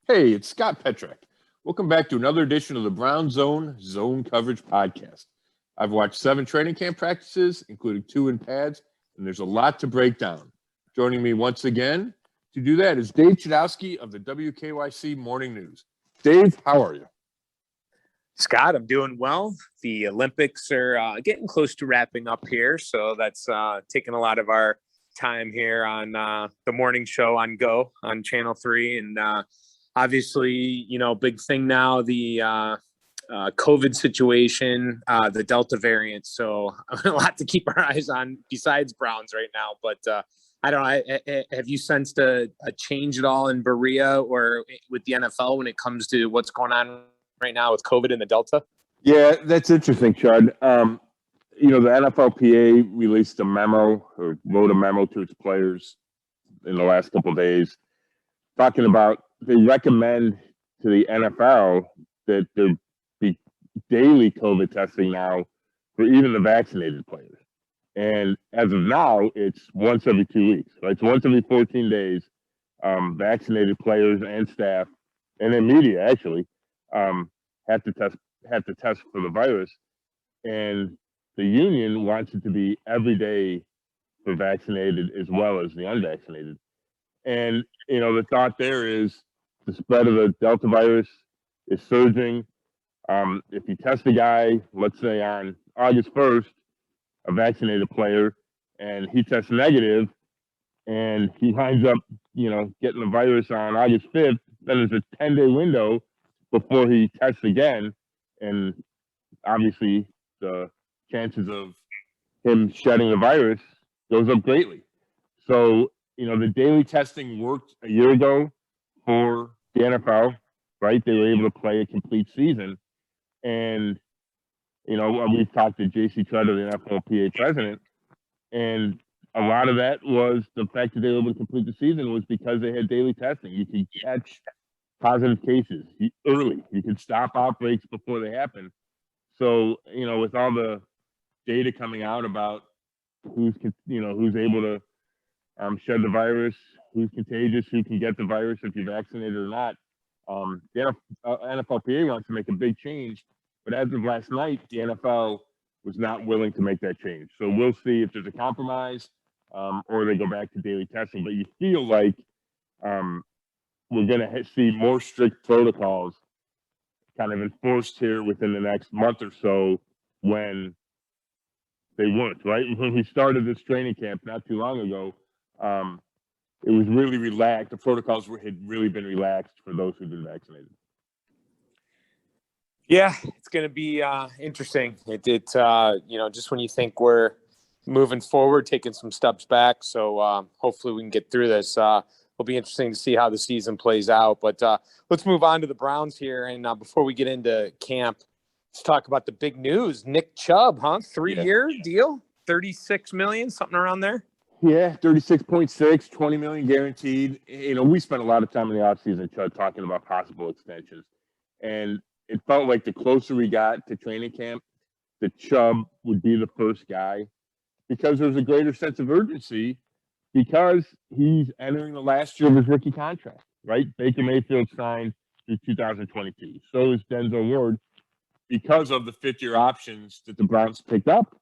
Hey, it's Scott Petrak. Welcome back to another edition of the Brown Zone Coverage Podcast. I've watched 7 training camp practices, including 2 in pads, and there's a lot to break down. Joining me once again to do that is Dave Chudowsky of the WKYC Morning News. Dave, how are you? Scott, I'm doing well. The Olympics are getting close to wrapping up here, so that's taking a lot of our time here on the morning show on Go on Channel 3. And obviously, big thing now, the COVID situation, the Delta variant. So a lot to keep our eyes on besides Browns right now. But I don't know, have you sensed a change at all in Berea or with the NFL when it comes to what's going on right now with COVID and the Delta? Yeah, that's interesting, Chud. The NFLPA released a memo or wrote a memo to its players in the last couple of days talking about they recommend to the NFL that there be daily COVID testing now for even the vaccinated players. And as of now, it's once every 2 weeks, right? So once every 14 days, vaccinated players and staff, and then media actually, have to test for the virus. And the union wants it to be every day for vaccinated as well as the unvaccinated. And, the thought there is the spread of the Delta virus is surging. If you test a guy, let's say on August 1st, a vaccinated player, and he tests negative and he winds up, getting the virus on August 5th, then there's a 10-day window before he tests again. And obviously the chances of him shedding the virus goes up greatly. So, the daily testing worked a year ago for the NFL, right? They were able to play a complete season. And, we've talked to J.C. Treader, the NFLPA president, and a lot of that was the fact that they were able to complete the season was because they had daily testing. You could catch positive cases early. You could stop outbreaks before they happen. So, with all the data coming out about who's able to shed the virus, who's contagious, who can get the virus if you're vaccinated or not, the NFLPA wants to make a big change. But as of last night, the NFL was not willing to make that change. So we'll see if there's a compromise or they go back to daily testing. But you feel like we're going to see more strict protocols kind of enforced here within the next month or so when they weren't, right? When we started this training camp not too long ago, it was really relaxed. The protocols had really been relaxed for those who've been vaccinated. Yeah, it's going to be interesting. Just when you think we're moving forward, taking some steps back. So hopefully we can get through this. It'll be interesting to see how the season plays out. But let's move on to the Browns here. And before we get into camp, let's talk about the big news. Nick Chubb, 3-year deal, $36 million, something around there. Yeah, 36.6, 20 million guaranteed. We spent a lot of time in the offseason, Chud, talking about possible extensions. And it felt like the closer we got to training camp, that Chubb would be the first guy because there's a greater sense of urgency because he's entering the last year of his rookie contract, right? Baker Mayfield signed through 2022. So is Denzel Ward because of the fifth-year options that the Browns picked up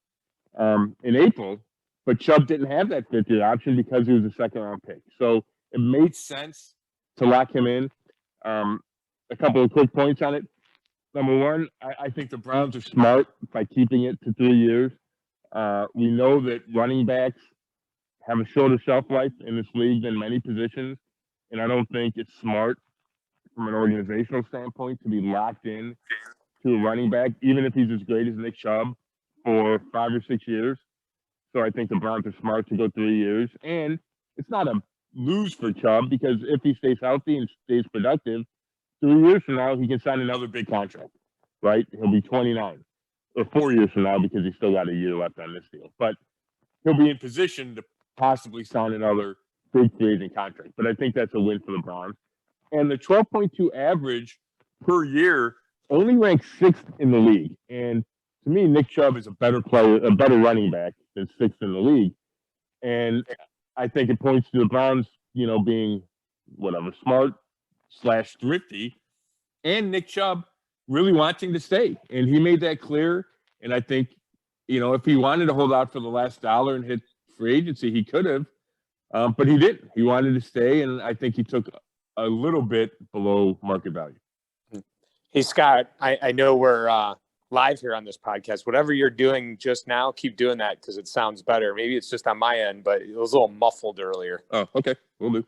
in April. But Chubb didn't have that fifth-year option because he was a second-round pick. So it made sense to lock him in. A couple of quick points on it. Number one, I think the Browns are smart by keeping it to 3 years. We know that running backs have a shorter shelf life in this league than many positions, and I don't think it's smart from an organizational standpoint to be locked in to a running back, even if he's as great as Nick Chubb, for 5 or 6 years. So I think the Browns are smart to go 3 years. And it's not a lose for Chubb because if he stays healthy and stays productive, 3 years from now, he can sign another big contract, right? He'll be 29. Or 4 years from now because he's still got a year left on this deal. But he'll be in position to possibly sign another big free agent contract. But I think that's a win for the Browns. And the 12.2 average per year only ranks 6th in the league. And to me, Nick Chubb is a better player, a better running back than 6th in the league. And I think it points to the Browns, being smart, / thrifty, and Nick Chubb really wanting to stay. And he made that clear. And I think, if he wanted to hold out for the last dollar and hit free agency, he could have. But he didn't. He wanted to stay, and I think he took a little bit below market value. Hey, Scott, I know we're live here on this podcast. Whatever you're doing just now, keep doing that because it sounds better. Maybe it's just on my end, but it was a little muffled earlier. Oh, okay. We'll do.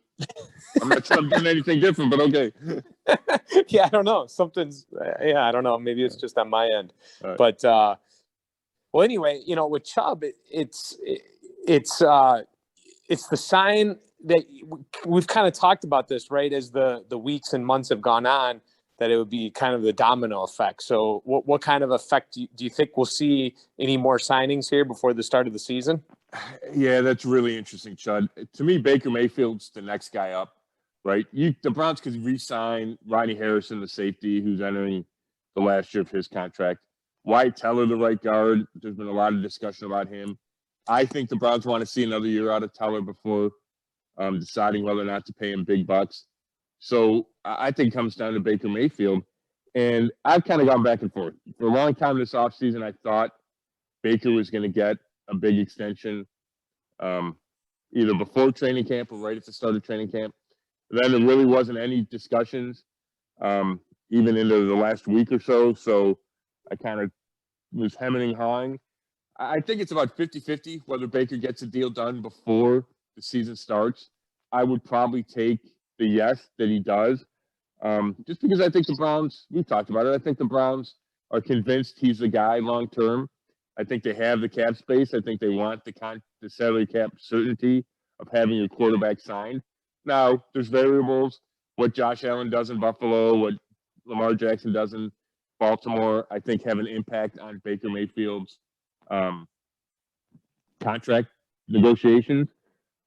I'm not sure I'm doing anything different, but okay. Yeah, I don't know. I don't know. Maybe it's just on my end. Right. But, well, anyway, with Chubb, it's the sign that we've kind of talked about this, right? As the weeks and months have gone on, that it would be kind of the domino effect. So what kind of effect do you think we'll see any more signings here before the start of the season? Yeah, that's really interesting, Chud. To me, Baker Mayfield's the next guy up, right? The Browns could re-sign Ronnie Harrison, the safety, who's entering the last year of his contract. Wyatt Teller, the right guard. There's been a lot of discussion about him. I think the Browns want to see another year out of Teller before deciding whether or not to pay him big bucks. So I think it comes down to Baker Mayfield. And I've kind of gone back and forth. For a long time this offseason, I thought Baker was going to get a big extension either before training camp or right at the start of training camp. Then there really wasn't any discussions even into the last week or so. So I kind of was hemming and hawing. I think it's about 50-50 whether Baker gets a deal done before the season starts. I would probably take the yes that he does, just because I think the Browns, we've talked about it, I think the Browns are convinced he's the guy long term. I think they have the cap space. I think they want the salary cap certainty of having your quarterback signed. Now, there's variables. What Josh Allen does in Buffalo, what Lamar Jackson does in Baltimore, I think have an impact on Baker Mayfield's contract negotiations.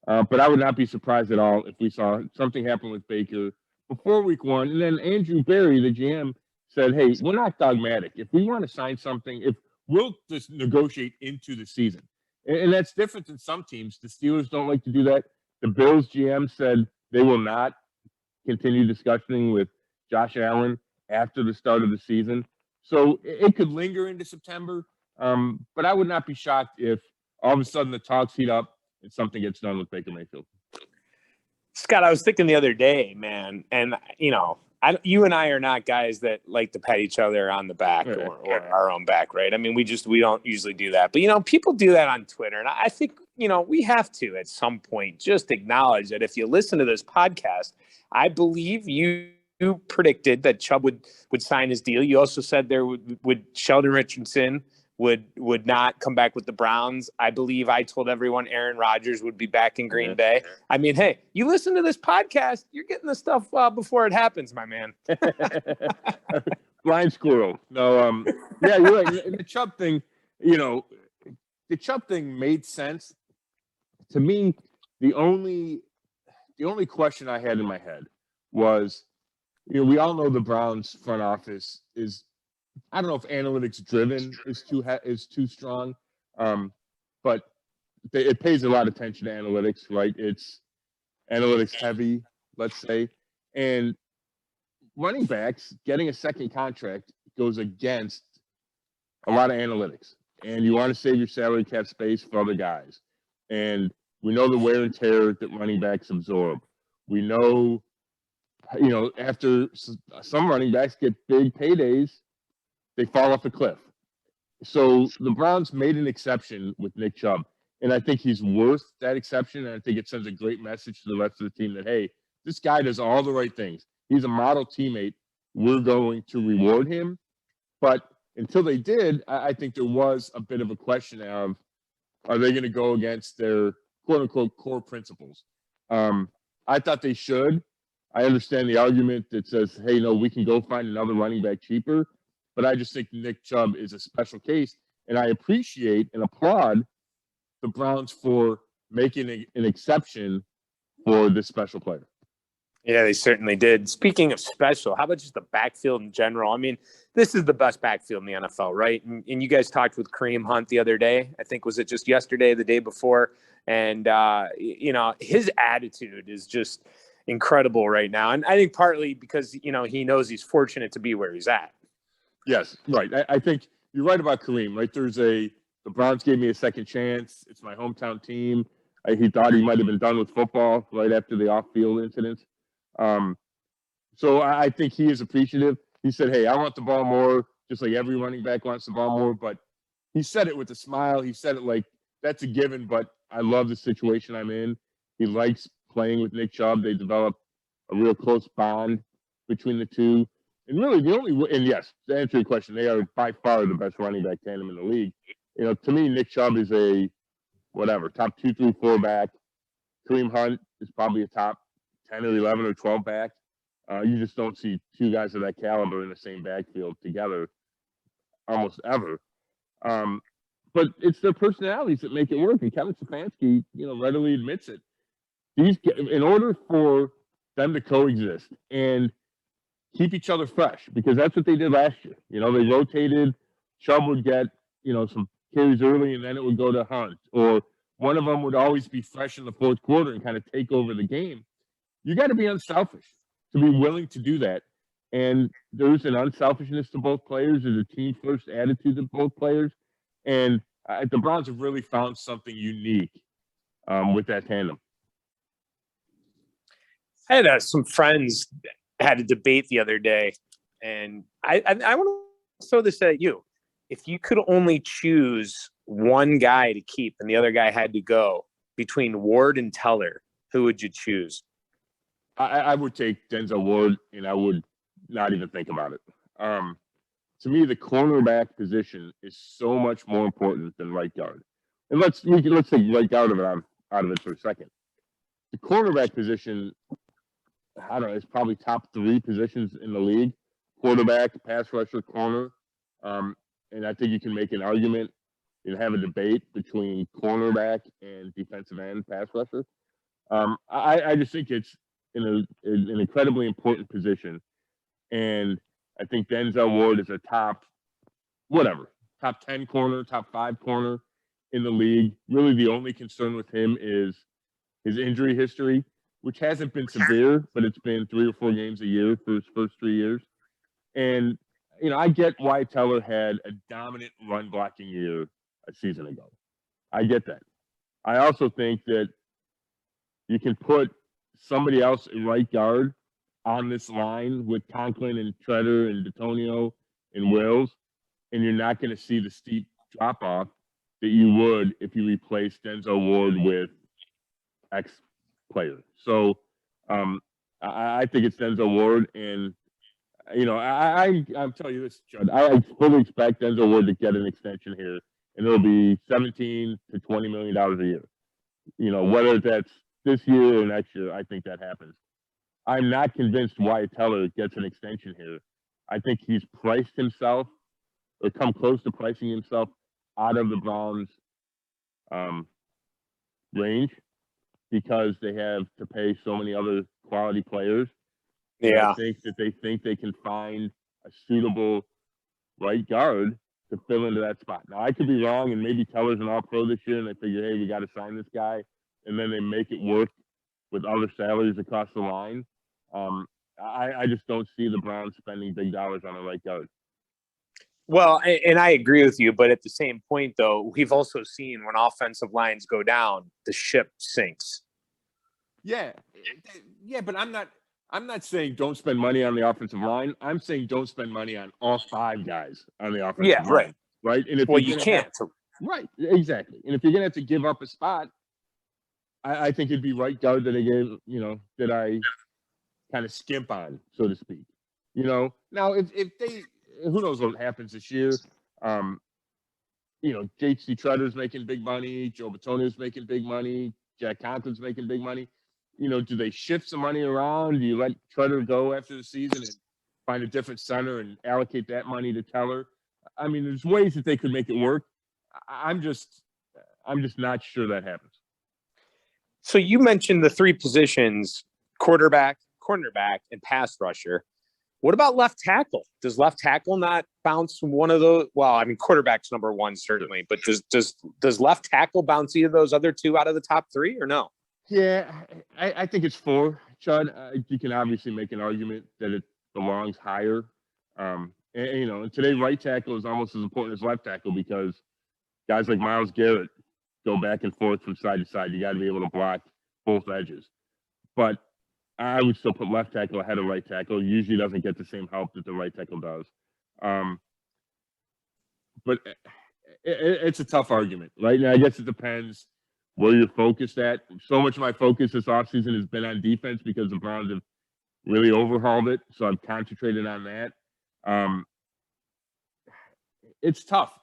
But I would not be surprised at all if we saw something happen with Baker before week one. And then Andrew Berry, the GM, said, hey, we're not dogmatic. If we want to sign something, we'll just negotiate into the season. And that's different than some teams. The Steelers don't like to do that. The Bills GM said they will not continue discussing with Josh Allen after the start of the season. So it could linger into September. But I would not be shocked if all of a sudden the talks heat up and something gets done with Baker Mayfield. Scott, I was thinking the other day, man, and you and I are not guys that like to pat each other on the back or our own back, right? I mean, we don't usually do that, but people do that on Twitter, and I think we have to at some point just acknowledge that if you listen to this podcast, I believe you predicted that Chubb would sign his deal. You also said there would Sheldon Richardson would not come back with the Browns. I believe I told everyone Aaron Rodgers would be back in Green Bay. I mean, hey, you listen to this podcast, you're getting the stuff before it happens, my man. Blind squirrel. No, yeah, you're right. And the Chubb thing, the Chubb thing made sense. To me, the only question I had in my head was, we all know the Browns front office is, I don't know if analytics driven is too strong, but it pays a lot of attention to analytics, right? It's analytics heavy, let's say. And running backs getting a second contract goes against a lot of analytics. And you want to save your salary cap space for other guys. And we know the wear and tear that running backs absorb. We know, after some running backs get big paydays, they fall off a cliff. So the Browns made an exception with Nick Chubb, and I think he's worth that exception, and I think it sends a great message to the rest of the team that, hey, this guy does all the right things. He's a model teammate. We're going to reward him. But until they did, I think there was a bit of a question of, are they going to go against their quote-unquote core principles? I thought they should. I understand the argument that says, hey, no, we can go find another running back cheaper. But I just think Nick Chubb is a special case, and I appreciate and applaud the Browns for making an exception for this special player. Yeah, they certainly did. Speaking of special, how about just the backfield in general? I mean, this is the best backfield in the NFL, right? And you guys talked with Kareem Hunt the other day. I think, was it just yesterday, the day before? And, his attitude is just – incredible right now. And I think partly because, he knows he's fortunate to be where he's at. Yes, right. I think you're right about Kareem, right? The Browns gave me a second chance. It's my hometown team. He thought he might have been done with football right after the off-field incident. So I think he is appreciative. He said, hey, I want the ball more, just like every running back wants the ball more. But he said it with a smile. He said it like, that's a given, but I love the situation I'm in. He likes playing with Nick Chubb. They developed a real close bond between the two. And really, and yes, to answer your question, they are by far the best running back tandem in the league. To me, Nick Chubb is a top 2, 3, 4 back. Kareem Hunt is probably a top 10 or 11 or 12 back. You just don't see two guys of that caliber in the same backfield together almost ever. But it's their personalities that make it work. And Kevin Stefanski, readily admits it. In order for them to coexist and keep each other fresh, because that's what they did last year. They rotated. Chubb would get, some carries early, and then it would go to Hunt. Or one of them would always be fresh in the fourth quarter and kind of take over the game. You got to be unselfish to be willing to do that. And there's an unselfishness to both players. There's a team-first attitude to both players. And the Browns have really found something unique with that tandem. I had some friends had a debate the other day, and I want to throw this at you. If you could only choose one guy to keep and the other guy had to go between Ward and Teller, who would you choose? I would take Denzel Ward, and I would not even think about it. To me, the cornerback position is so much more important than right guard. And let's take right guard out of it for a second. The cornerback position, I don't know, it's probably top 3 positions in the league: quarterback, pass rusher, corner. And I think you can make an argument and have a debate between cornerback and defensive end pass rusher. I just think it's an incredibly important position. And I think Denzel Ward is a top 10 corner, top 5 corner in the league. Really, the only concern with him is his injury history, which hasn't been severe, but it's been 3 or 4 games a year for his first 3 years. And, I get why Teller had a dominant run blocking year a season ago. I get that. I also think that you can put somebody else in right guard on this line with Conklin and Treader and D'Antonio and Wills, and you're not going to see the steep drop-off that you would if you replace Denzel Ward with X player. So I think it's Denzel Ward, and I'm telling you this, Chud, I fully expect Denzel Ward to get an extension here, and it'll be $17 to $20 million a year. Whether that's this year or next year, I think that happens. I'm not convinced Wyatt Teller gets an extension here. I think he's priced himself or come close to pricing himself out of the Browns' range because they have to pay so many other quality players. Yeah. I think that they can find a suitable right guard to fill into that spot. Now, I could be wrong, and maybe Teller's an all-pro this year, and they figure, hey, we got to sign this guy, and then they make it work with other salaries across the line. I just don't see the Browns spending big dollars on a right guard. Well, and I agree with you, but at the same point, though, we've also seen when offensive lines go down, the ship sinks. Yeah, but I'm not saying don't spend money on the offensive line. I'm saying don't spend money on all 5 guys on the offensive line. Right. And if you can't. Right, exactly. And if you're gonna have to give up a spot, I think it'd be right guard that that I kind of skimp on, so to speak. Now if they, who knows what happens this year? J.C. Treader's making big money, Joe Bitonio's making big money, Jack Conklin's making big money. Do they shift some money around? Do you let Treader go after the season and find a different center and allocate that money to Teller? I mean, there's ways that they could make it work. I'm just not sure that happens. So you mentioned the 3 positions: quarterback, cornerback, and pass rusher. What about left tackle? Does left tackle not bounce one of those? Well, I mean, quarterback's number 1 certainly, but does left tackle bounce either of those other 2 out of the top 3 or no? Yeah, I think it's 4. Chud, you can obviously make an argument that it belongs higher. And today right tackle is almost as important as left tackle because guys like Myles Garrett go back and forth from side to side. You got to be able to block both edges. But I would still put left tackle ahead of right tackle. Usually doesn't get the same help that the right tackle does. But it's a tough argument, right? Now, I guess it depends where you're focused at. So much of my focus this offseason has been on defense because the Browns have really overhauled it. So I'm concentrated on that. It's tough.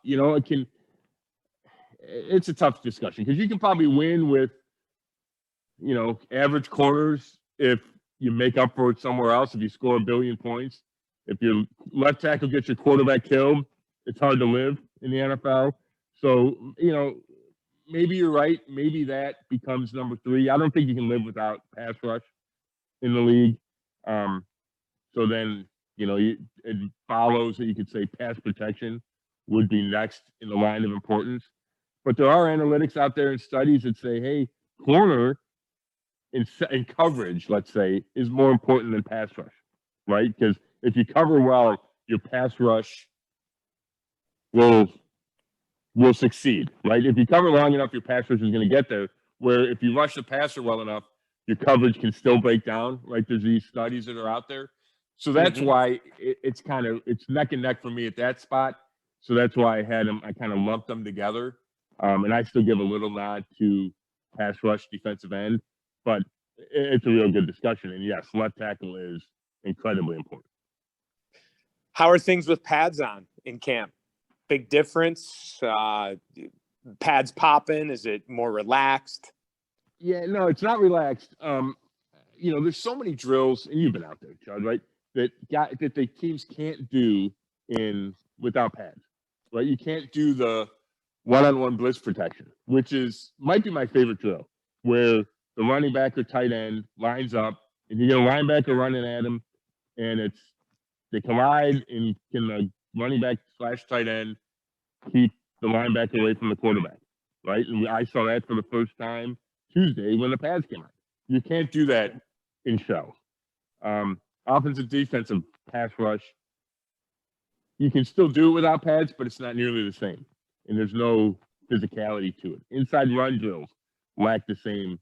It's a tough discussion because you can probably win with, average corners if you make up for it somewhere else, if you score 1 billion points. If your left tackle gets your quarterback killed, it's hard to live in the NFL. So, maybe you're right. Maybe that becomes number 3. I don't think you can live without pass rush in the league. So then, it follows that you could say pass protection would be next in the line of importance. But there are analytics out there and studies that say, hey, corner in coverage, let's say, is more important than pass rush, right? Because if you cover well, your pass rush will succeed, right? If you cover long enough, your pass rush is going to get there. Where if you rush the passer well enough, your coverage can still break down, right? There's these studies that are out there. So that's why it's neck and neck for me at that spot. So that's why I kind of lumped them together. And I still give a little nod to pass rush defensive end, but it's a real good discussion. And yes, left tackle is incredibly important. How are things with pads on in camp? Big difference? Pads popping? Is it more relaxed? Yeah, no, it's not relaxed. There's so many drills, and you've been out there, Chud, right? That the teams can't do without pads, right? You can't do the one-on-one blitz protection, which might be my favorite drill, where the running back or tight end lines up, and you get a linebacker running at him, and they collide, and can the running back / tight end keep the linebacker away from the quarterback, right? And I saw that for the first time Tuesday when the pads came out. You can't do that in show. Offensive, defensive, pass rush, you can still do it without pads, but it's not nearly the same. And there's no physicality to it. Inside run drills lack the same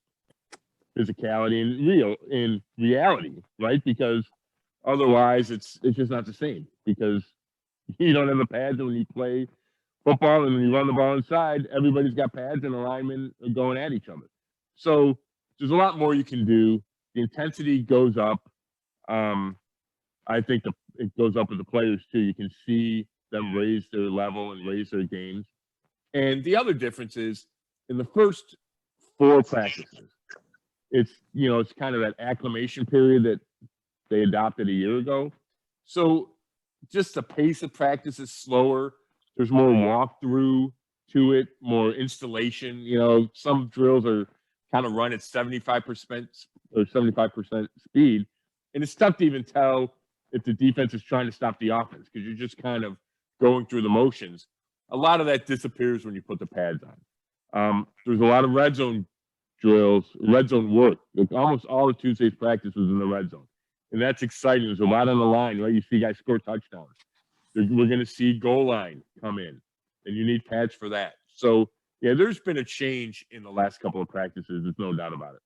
physicality in reality, right? Because otherwise it's just not the same because you don't have the pads, and when you play football and when you run the ball inside, everybody's got pads and the linemen are going at each other. So there's a lot more you can do. The intensity goes up. I think it goes up with the players too. You can see them raise their level and raise their games. And the other difference is in the first 4 practices, it's kind of that acclimation period that they adopted a year ago. So just the pace of practice is slower. There's more walkthrough to it, more installation. Some drills are kind of run at 75% or 75% speed. And it's tough to even tell if the defense is trying to stop the offense because you're just kind of going through the motions. A lot of that disappears when you put the pads on. There's a lot of red zone drills, red zone work. Almost all of Tuesday's practice was in the red zone. And that's exciting. There's a lot on the line, right? You see guys score touchdowns. We're going to see goal line come in, and you need pads for that. So, yeah, there's been a change in the last couple of practices. There's no doubt about it.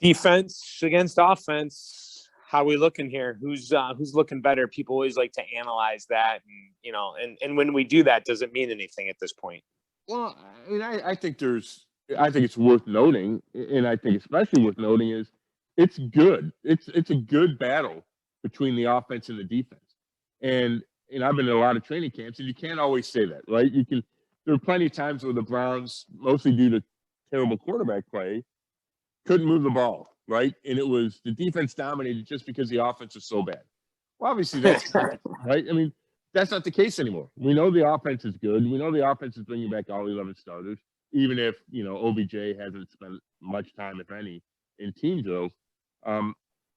Defense against offense. How are we looking here? Who's looking better? People always like to analyze that, and when we do that, does it mean anything at this point? Well, I mean, I think it's worth noting, and I think especially worth noting is it's good. It's a good battle between the offense and the defense. And I've been in a lot of training camps, and you can't always say that, right? There are plenty of times where the Browns, mostly due to terrible quarterback play, couldn't move the ball, right? And it was the defense dominated just because the offense was so bad. Well, obviously that's right. I mean, that's not the case anymore. We know the offense is good. We know the offense is bringing back all 11 starters, even if, OBJ hasn't spent much time, if any, in team drills.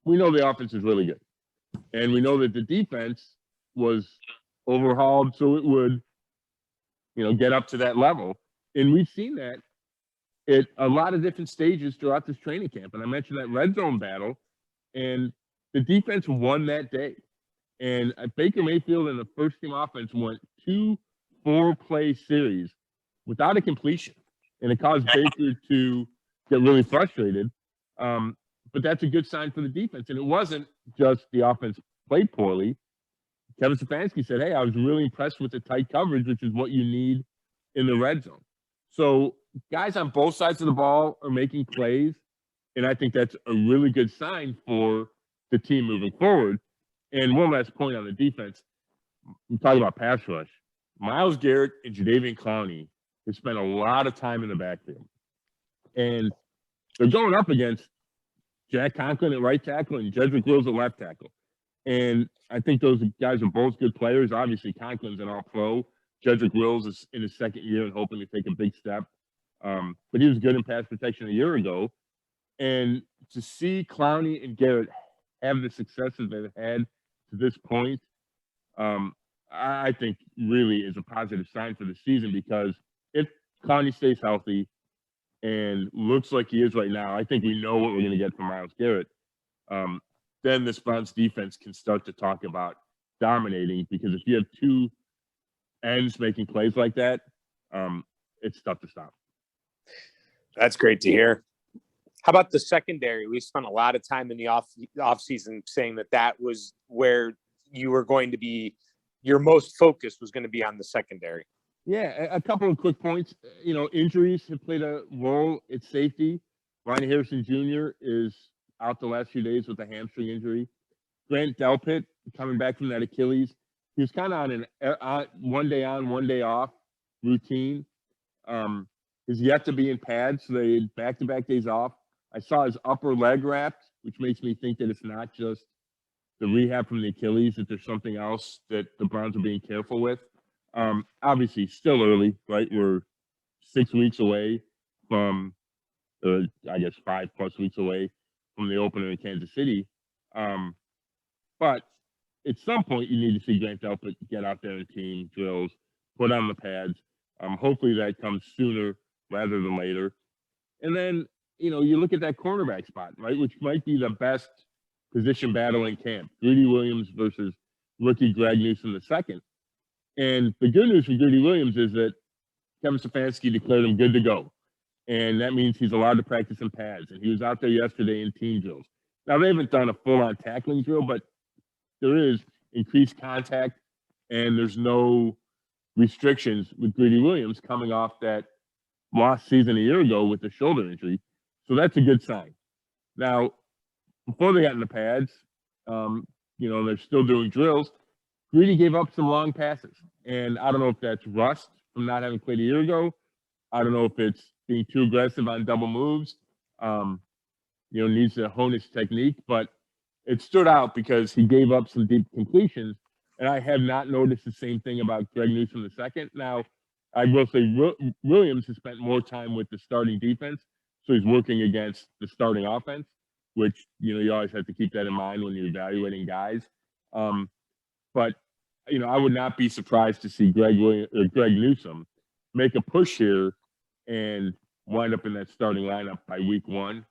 We know the offense is really good. And we know that the defense was overhauled so it would, get up to that level. And we've seen that at a lot of different stages throughout this training camp. And I mentioned that red zone battle, and the defense won that day. And Baker Mayfield and the first team offense went 2 4-play series without a completion. And it caused Baker to get really frustrated. But that's a good sign for the defense. And it wasn't just the offense played poorly. Kevin Stefanski said, hey, I was really impressed with the tight coverage, which is what you need in the red zone. So guys on both sides of the ball are making plays. And I think that's a really good sign for the team moving forward. And one last point on the defense. I'm talking about pass rush. Myles Garrett and Jadeveon Clowney have spent a lot of time in the backfield. And they're going up against Jack Conklin at right tackle and Jedrick Wills at left tackle. And I think those guys are both good players. Obviously, Conklin's an all-pro. Jedrick Wills is in his second year and hoping to take a big step. But he was good in pass protection a year ago. And to see Clowney and Garrett have the successes they've had to this point, I think really is a positive sign for the season, because if Clowney stays healthy and looks like he is right now, I think we know what we're going to get from Myles Garrett. Then this Browns defense can start to talk about dominating, because if you have two ends making plays like that, it's tough to stop. That's great to hear. How about the secondary? We spent a lot of time in the off season saying that was where you were going to be, your most focus was going to be on the secondary. Yeah, a couple of quick points. Injuries have played a role at safety. Ronnie Harrison Jr. is out the last few days with a hamstring injury. Grant Delpit, coming back from that Achilles, he was kind of on an one day on, one day off routine. Is yet to be in pads, so they had back-to-back days off. I saw his upper leg wrapped, which makes me think that it's not just the rehab from the Achilles, that there's something else that the Browns are being careful with. Obviously, still early, right? We're 6 weeks away from, I guess 5+ weeks away from the opener in Kansas City. But at some point, you need to see Grant Delpit get out there in team drills, put on the pads. Hopefully that comes sooner rather than later. And then, you look at that cornerback spot, right, which might be the best position battle in camp. Greedy Williams versus rookie Greg Newsome II. And the good news for Greedy Williams is that Kevin Stefanski declared him good to go. And that means he's allowed to practice in pads. And he was out there yesterday in team drills. Now, they haven't done a full-on tackling drill, but there is increased contact, and there's no restrictions with Greedy Williams coming off that lost season a year ago with the shoulder injury. So that's a good sign. Now, before they got in the pads, they're still doing drills. Greedy gave up some long passes. And I don't know if that's rust from not having played a year ago. I don't know if it's being too aggressive on double moves. Needs to hone his technique. But it stood out because he gave up some deep completions. And I have not noticed the same thing about Greg Newsome II. Now, I will say Williams has spent more time with the starting defense, so he's working against the starting offense, which, you always have to keep that in mind when you're evaluating guys. But I would not be surprised to see Greg Newsome make a push here and wind up in that starting lineup by week 1.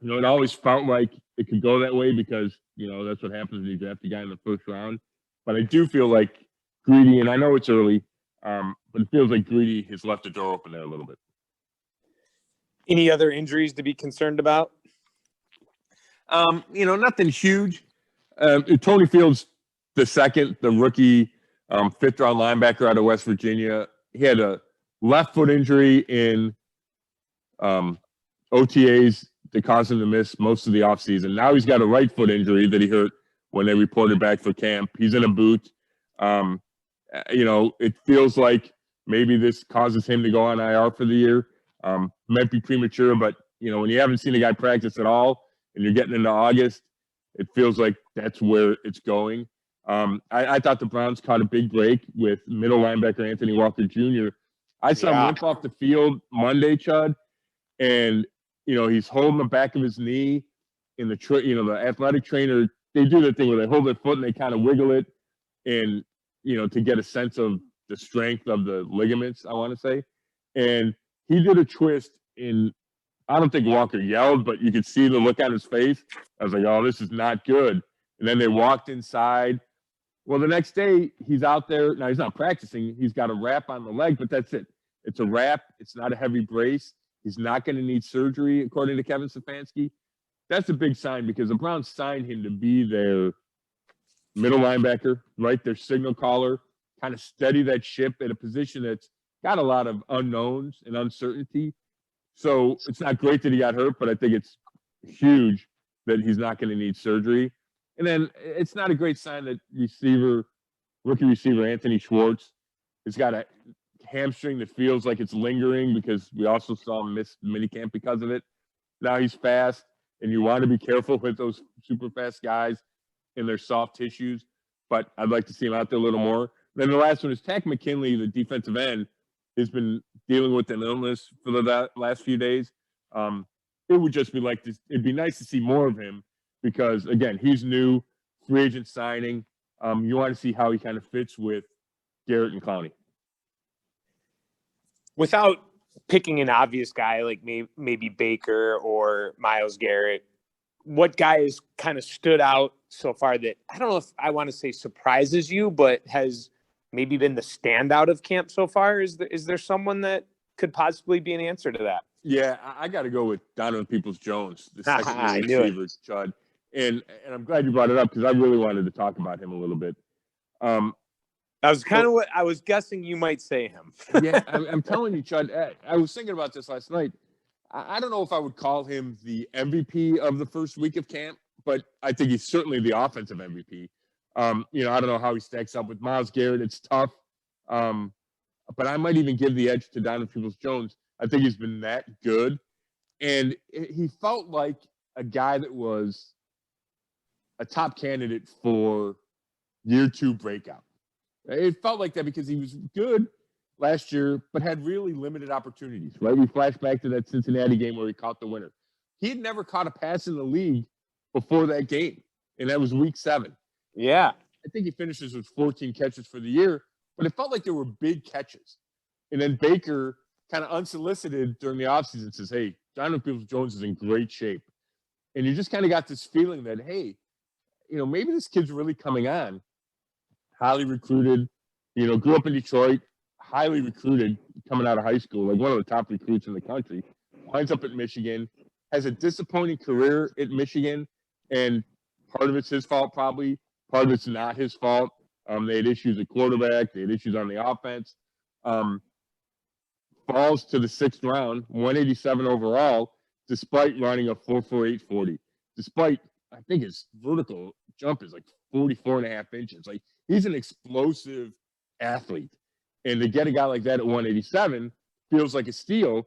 It always felt like it could go that way because, that's what happens when you draft a guy in the first round. But I do feel like Greedy, and I know it's early, but it feels like Greedy has left the door open there a little bit. Any other injuries to be concerned about? Nothing huge. Tony Fields II, the rookie 5th-round linebacker out of West Virginia, he had a left foot injury in OTAs that caused him to miss most of the offseason. Now he's got a right foot injury that he hurt when they reported back for camp. He's in a boot. It feels like maybe this causes him to go on IR for the year. Might be premature, but, when you haven't seen a guy practice at all and you're getting into August, it feels like that's where it's going. I thought the Browns caught a big break with middle linebacker Anthony Walker Jr. I saw him limp off the field Monday, Chud, and, he's holding the back of his knee in the athletic trainer. They do the thing where they hold their foot and they kind of wiggle it and, to get a sense of the strength of the ligaments, I want to say. And he did a twist in, I don't think Walker yelled, but you could see the look on his face. I was like, oh, this is not good. And then they walked inside. Well, the next day, he's out there. Now, he's not practicing. He's got a wrap on the leg, but that's it. It's a wrap. It's not a heavy brace. He's not going to need surgery, according to Kevin Stefanski. That's a big sign because the Browns signed him to be their middle linebacker, right? Their signal caller, kind of steady that ship at a position that's got a lot of unknowns and uncertainty. So it's not great that he got hurt, but I think it's huge that he's not going to need surgery. And then it's not a great sign that rookie receiver Anthony Schwartz has got a hamstring that feels like it's lingering because we also saw him miss minicamp because of it. Now he's fast, and you want to be careful with those super fast guys and their soft tissues, but I'd like to see him out there a little more. Then the last one is Tack McKinley, the defensive end, has been dealing with an illness for the last few days. It would just be like this. It'd be nice to see more of him because, again, he's new, free agent signing. You want to see how he kind of fits with Garrett and Clowney. Without picking an obvious guy like maybe Baker or Myles Garrett, what guy has kind of stood out so far that I don't know if I want to say surprises you, but has maybe been the standout of camp so far? Is there someone that could possibly be an answer to that? Yeah, I got to go with Donovan Peoples-Jones, the second receiver, Chud. And I'm glad you brought it up because I really wanted to talk about him a little bit. That was kind of what I was guessing you might say him. Yeah, I'm telling you, Chud, I was thinking about this last night. I don't know if I would call him the MVP of the first week of camp, but I think he's certainly the offensive MVP. I don't know how he stacks up with Myles Garrett. It's tough. But I might even give the edge to Donovan Peoples-Jones. I think he's been that good. And he felt like a guy that was a top candidate for year 2 breakout. It felt like that because he was good last year, but had really limited opportunities, right? We flash back to that Cincinnati game where he caught the winner. He had never caught a pass in the league before that game, and that was week 7. Yeah. I think he finishes with 14 catches for the year, but it felt like there were big catches. And then Baker, kind of unsolicited during the offseason, says, hey, Donovan Peoples-Jones is in great shape. And you just kind of got this feeling that, hey, maybe this kid's really coming on. Highly recruited, grew up in Detroit, highly recruited coming out of high school, like one of the top recruits in the country. Winds up at Michigan, has a disappointing career at Michigan, and part of it's his fault probably. Part of it's not his fault. They had issues at quarterback. They had issues on the offense. Falls to the 6th round, 187 overall, despite running a 4.48 40. Despite, I think his vertical jump is like 44.5 inches. Like, he's an explosive athlete. And to get a guy like that at 187 feels like a steal.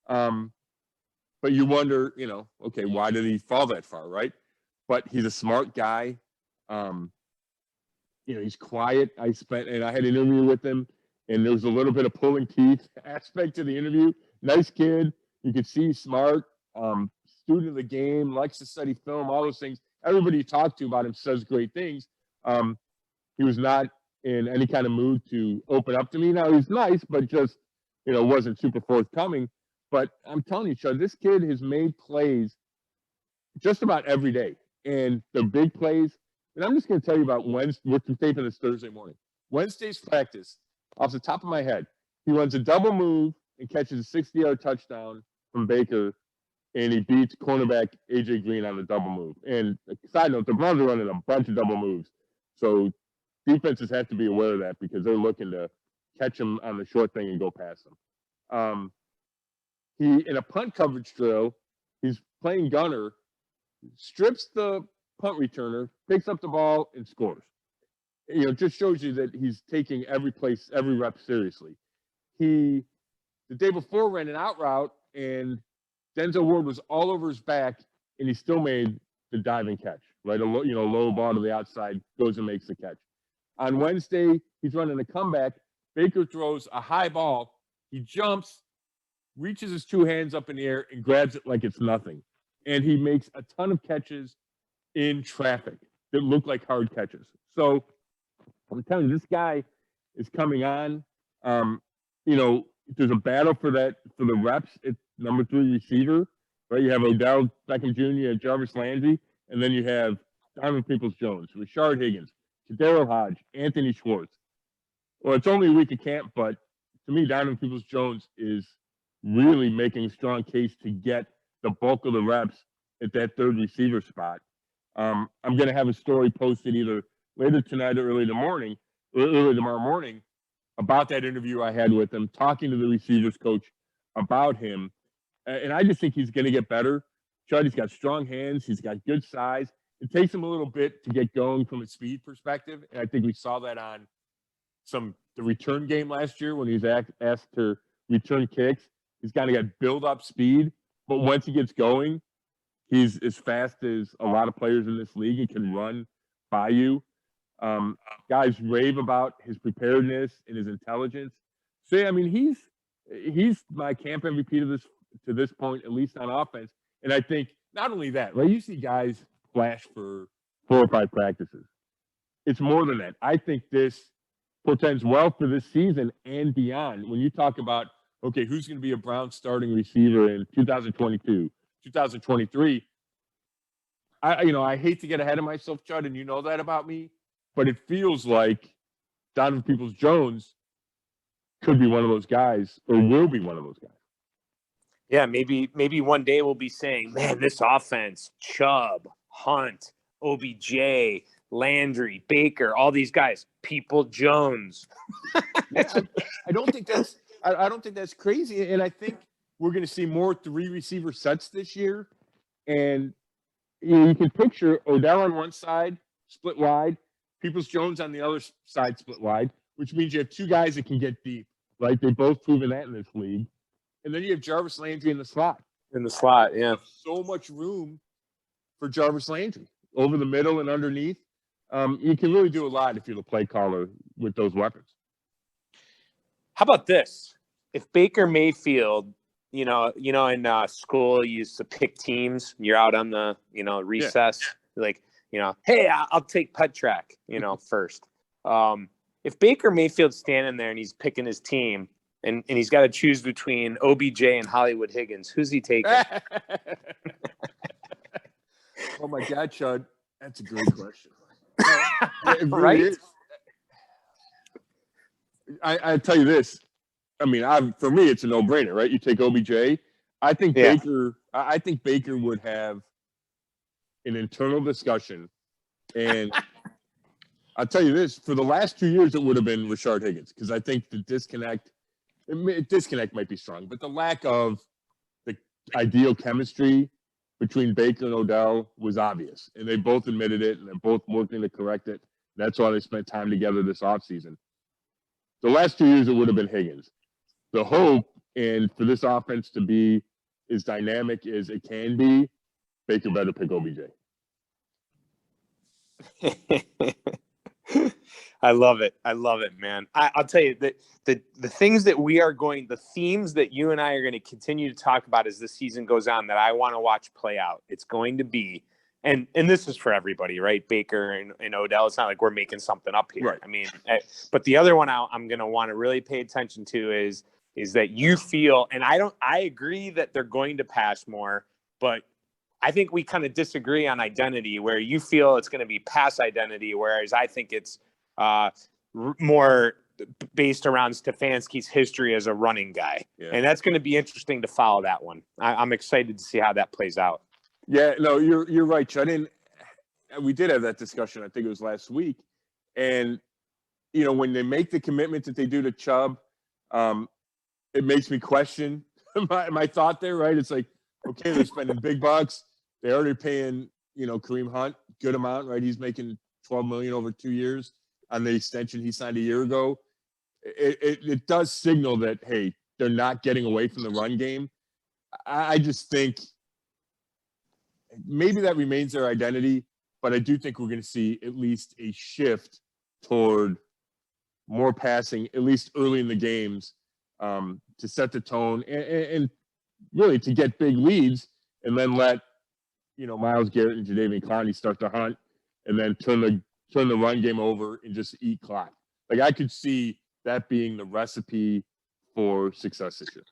But you wonder, okay, why did he fall that far, right? But he's a smart guy. He's quiet. I had an interview with him, and there was a little bit of pulling teeth aspect to the interview. Nice kid. You could see he's smart, student of the game, likes to study film, all those things. Everybody you talk to about him says great things. He was not in any kind of mood to open up to me. Now, he's nice, but just, wasn't super forthcoming. But I'm telling you, Chud, this kid has made plays just about every day. And the big plays, and I'm just going to tell you about Wednesday. We're taping this Thursday morning. Wednesday's practice, off the top of my head, he runs a double move and catches a 60-yard touchdown from Baker, and he beats cornerback A.J. Green on the double move. And side note, the Browns are running a bunch of double moves. So defenses have to be aware of that because they're looking to catch him on the short thing and go past him. He, in a punt coverage drill, he's playing gunner, strips the punt returner, picks up the ball, and scores. Just shows you that he's taking every rep seriously. He, the day before, ran an out route, and Denzel Ward was all over his back, and he still made the diving catch, right? A low ball to the outside, goes and makes the catch. On Wednesday, he's running a comeback. Baker throws a high ball. He jumps, reaches his 2 hands up in the air, and grabs it like it's nothing. And he makes a ton of catches in traffic that look like hard catches. So I'm telling you, this guy is coming on. there's a battle for the reps at number 3 receiver, right? You have Odell Beckham Jr. and Jarvis Landry, and then you have Donovan Peoples-Jones, Rashard Higgins, Kadero Hodge, Anthony Schwartz. Well, it's only a week of camp, but to me, Donovan Peoples-Jones is really making a strong case to get the bulk of the reps at that 3rd receiver spot. I'm going to have a story posted either later tonight or early tomorrow morning about that interview I had with him, talking to the receivers coach about him. And I just think he's going to get better. Chud, he's got strong hands. He's got good size. It takes him a little bit to get going from a speed perspective. And I think we saw that on the return game last year when he was asked to return kicks. He's kind of got build-up speed. But once he gets going, he's as fast as a lot of players in this league. He can run by you. Guys rave about his preparedness and his intelligence. So, yeah, I mean, he's my camp MVP to this point, at least on offense. And I think not only that, right? You see guys flash for 4 or 5 practices. It's more than that. I think this portends well for this season and beyond. When you talk about, okay, who's going to be a Browns starting receiver in 2022, 2023, I hate to get ahead of myself, Chud, and you know that about me, but it feels like Donovan Peoples-Jones could be one of those guys, or will be one of those guys. Yeah, maybe one day we'll be saying, man, this offense, Chubb, Hunt, OBJ, Landry, Baker, all these guys, Peoples-Jones. I don't think that's crazy, and I think we're going to see more 3 receiver sets this year. And you can picture Odell on one side, split wide, Peoples-Jones on the other side, split wide, which means you have 2 guys that can get deep, right? They've both proven that in this league. And then you have Jarvis Landry in the slot. In the slot, yeah. So much room for Jarvis Landry over the middle and underneath. You can really do a lot if you're the play caller with those weapons. How about this? If Baker Mayfield, in school you used to pick teams. You're out on the, recess, hey, I'll take Petrak, first. If Baker Mayfield's standing there and he's picking his team and he's got to choose between OBJ and Hollywood Higgins, who's he taking? Oh my God, Chud, that's a great question. It really Right? is. I tell you this. I mean, for me, it's a no-brainer, right? You take OBJ. I think Baker would have an internal discussion, and I'll tell you this: for the last 2 years, it would have been Rashard Higgins, because I think the disconnect might be strong, but the lack of the ideal chemistry between Baker and Odell was obvious, and they both admitted it, and they're both working to correct it. That's why they spent time together this offseason. The last 2 years, it would have been Higgins. The hope, and for this offense to be as dynamic as it can be, Baker better pick OBJ. I love it. I love it, man. I'll tell you that the things that the themes that you and I are going to continue to talk about as the season goes on that I want to watch play out. It's going to be, and this is for everybody, right? Baker and Odell. It's not like we're making something up here. Right. I mean, but the other one I'm going to want to really pay attention to is that you feel, and I agree that they're going to pass more, but I think we kind of disagree on identity, where you feel it's going to be pass identity, whereas I think it's more based around Stefanski's history as a running guy. Yeah. And that's going to be interesting to follow that one. I'm excited to see how that plays out. Yeah, no, you're right, Chud. And we did have that discussion, I think it was last week. And, when they make the commitment that they do to Chubb, it makes me question my thought there, right? It's like, okay, they're spending big bucks. They're already paying, Kareem Hunt, good amount, right? He's making $12 million over 2 years on the extension he signed a year ago. It does signal that, hey, they're not getting away from the run game. I just think maybe that remains their identity, but I do think we're going to see at least a shift toward more passing, at least early in the games, to set the tone and really to get big leads, and then let Myles Garrett and Jadeveon Clowney start to hunt, and then turn the run game over and just eat clock. Like, I could see that being the recipe for success this year.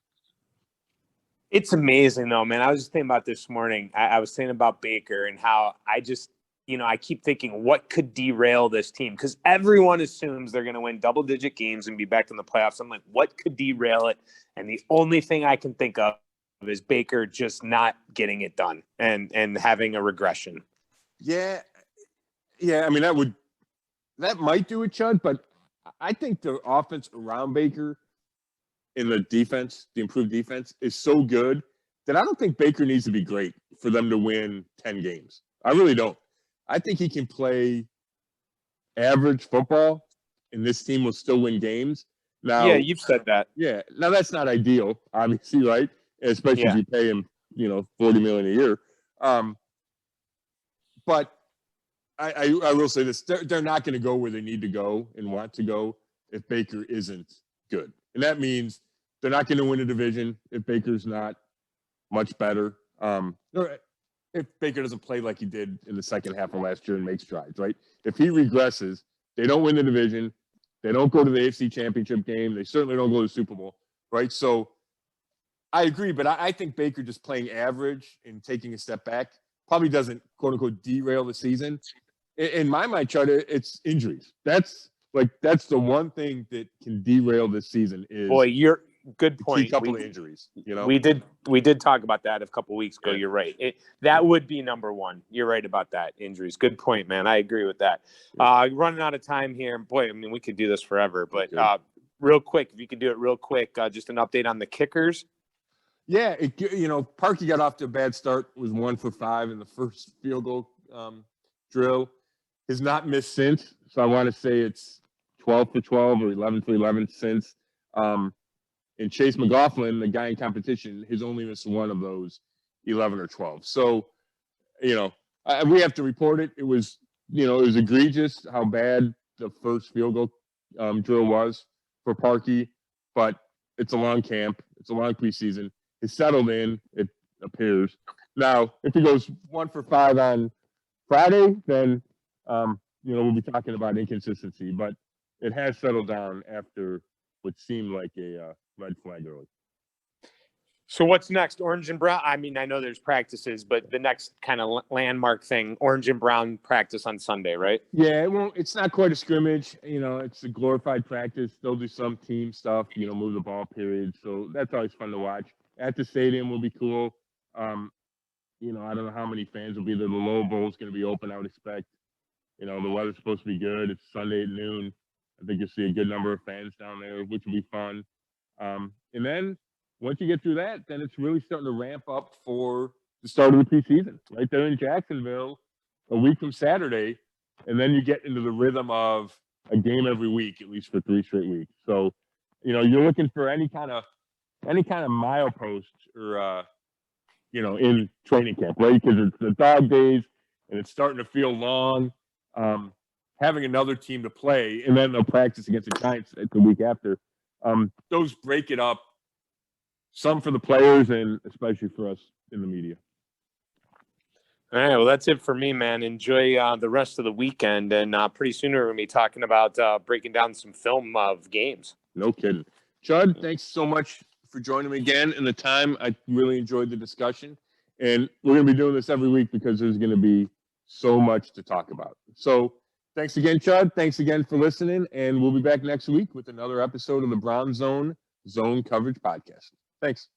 It's amazing, though, man. I was just thinking about this morning. I was thinking about Baker and how I just, I keep thinking what could derail this team, because everyone assumes they're going to win double-digit games and be back in the playoffs. I'm like, what could derail it? And the only thing I can think of is Baker just not getting it done and having a regression. Yeah. I mean, that might do it, Chud, but I think the offense around Baker in the defense, the improved defense, is so good that I don't think Baker needs to be great for them to win 10 games. I really don't. I think he can play average football, and this team will still win games. Now, yeah, you've said that. Yeah. Now, that's not ideal, obviously, right? Especially if you pay him, $40 million a year. But I will say this: they're not going to go where they need to go and want to go if Baker isn't good, and that means they're not going to win a division if Baker's not much better. Or if Baker doesn't play like he did in the second half of last year and make strides, right? If he regresses, they don't win the division. They don't go to the AFC Championship game. They certainly don't go to the Super Bowl, right? So I agree, but I think Baker just playing average and taking a step back probably doesn't, quote unquote, derail the season. In my mind, Chud, it's injuries. That's the one thing that can derail this season is you're good point. A couple of injuries. We did talk about that a couple of weeks ago. You're right. That would be number one. You're right about that. Injuries. Good point, man. I agree with that. Running out of time here. Boy, I mean, we could do this forever, but real quick, if you could do it real quick, just an update on the kickers. Yeah, Parkey got off to a bad start. Was 1 for 5 in the first field goal drill. Has not missed since. So I want to say it's 12 for 12 or 11 for 11 since. And Chase McLaughlin, the guy in competition, has only missed one of those 11 or 12. So, we have to report it. It was egregious how bad the first field goal drill was for Parkey. But it's a long camp. It's a long preseason. He's settled in, it appears. Now, if he goes 1 for 5 on Friday, then we'll be talking about inconsistency. But it has settled down after what seemed like a red flag early. So what's next? Orange and brown? I mean, I know there's practices, but the next kind of landmark thing, orange and brown practice on Sunday, right? Yeah, it's not quite a scrimmage. It's a glorified practice. They'll do some team stuff, move the ball period. So that's always fun to watch. At the stadium will be cool. I don't know how many fans will be there. The Low Bowl is going to be open, I would expect. The weather's supposed to be good. It's Sunday at noon. I think you'll see a good number of fans down there, which will be fun. And then once you get through that, then it's really starting to ramp up for the start of the preseason. Right there in Jacksonville, a week from Saturday, and then you get into the rhythm of a game every week, at least for 3 straight weeks. So, you're looking for any kind of milepost or in training camp, right? Because it's the dog days and it's starting to feel long. Having another team to play, and then they'll practice against the Giants the week after. Those break it up, some for the players and especially for us in the media. All right, well, that's it for me, man. Enjoy the rest of the weekend, and pretty soon we're going to be talking about breaking down some film of games. No kidding. Chud, thanks so much for joining me again in the time. I really enjoyed the discussion, and we're going to be doing this every week because there's going to be so much to talk about. So thanks again, Chud. Thanks again for listening, and we'll be back next week with another episode of the Brown Zone Coverage Podcast. Thanks.